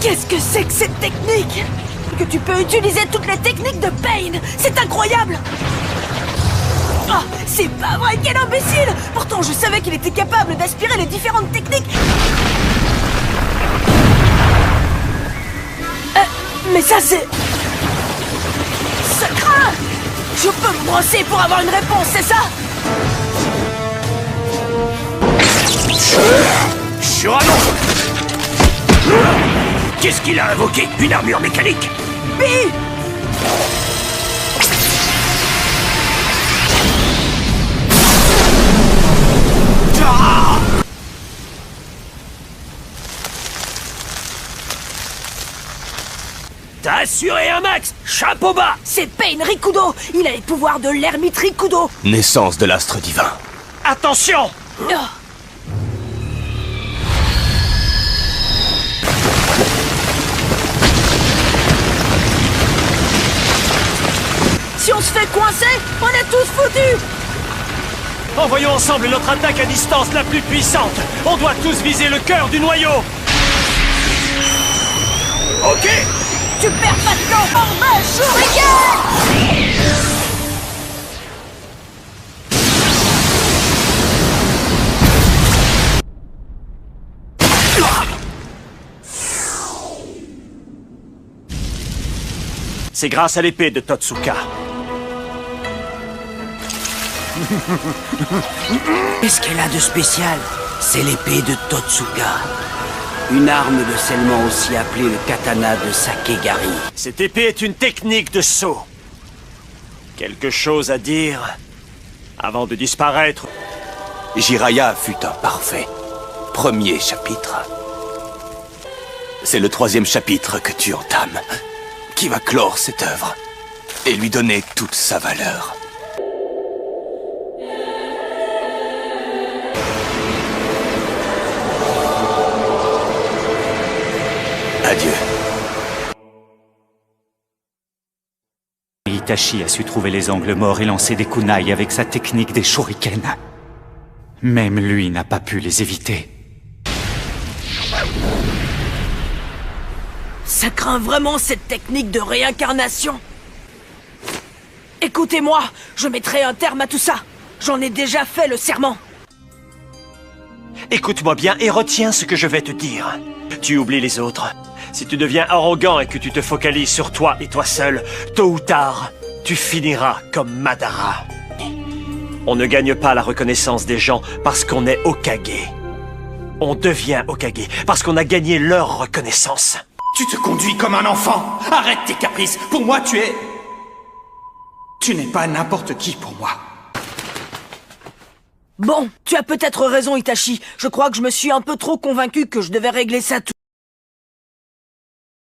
Qu'est-ce que c'est que cette technique? Que tu peux utiliser toutes les techniques de Pain! C'est incroyable! Oh, c'est pas vrai, quel imbécile! Pourtant, je savais qu'il était capable d'aspirer les différentes techniques. Mais ça, c'est... Ça craint! Je peux me brosser pour avoir une réponse, c'est ça? Cyrano! Qu'est-ce qu'il a invoqué? Une armure mécanique? Bi! Ah! T'as assuré un max! Chapeau bas! C'est Pain Rikudo! Il a les pouvoirs de l'ermite Rikudo! Naissance de l'astre divin. Attention! Oh. Si on se fait coincer, on est tous foutus! Envoyons ensemble notre attaque à distance la plus puissante! On doit tous viser le cœur du noyau! Ok! Tu perds pas de temps! En bas, Shuriken! C'est grâce à l'épée de Totsuka. Qu'est-ce qu'elle a de spécial? C'est l'épée de Totsuka. Une arme de scellement aussi appelée le katana de Sakegari. Cette épée est une technique de saut. Quelque chose à dire avant de disparaître. Jiraiya fut un parfait premier chapitre. C'est le 3e chapitre que tu entames, qui va clore cette œuvre et lui donner toute sa valeur. Adieu. Itachi a su trouver les angles morts et lancer des kunai avec sa technique des shurikens. Même lui n'a pas pu les éviter. Ça craint vraiment cette technique de réincarnation. Écoutez-moi, je mettrai un terme à tout ça. J'en ai déjà fait le serment. Écoute-moi bien et retiens ce que je vais te dire. Tu oublies les autres. Si tu deviens arrogant et que tu te focalises sur toi et toi seul, tôt ou tard, tu finiras comme Madara. On ne gagne pas la reconnaissance des gens parce qu'on est Hokage. On devient Hokage parce qu'on a gagné leur reconnaissance. Tu te conduis comme un enfant. Arrête tes caprices. Pour moi, tu es... Tu n'es pas n'importe qui pour moi. Bon, tu as peut-être raison, Itachi. Je crois que je me suis un peu trop convaincu que je devais régler ça tout.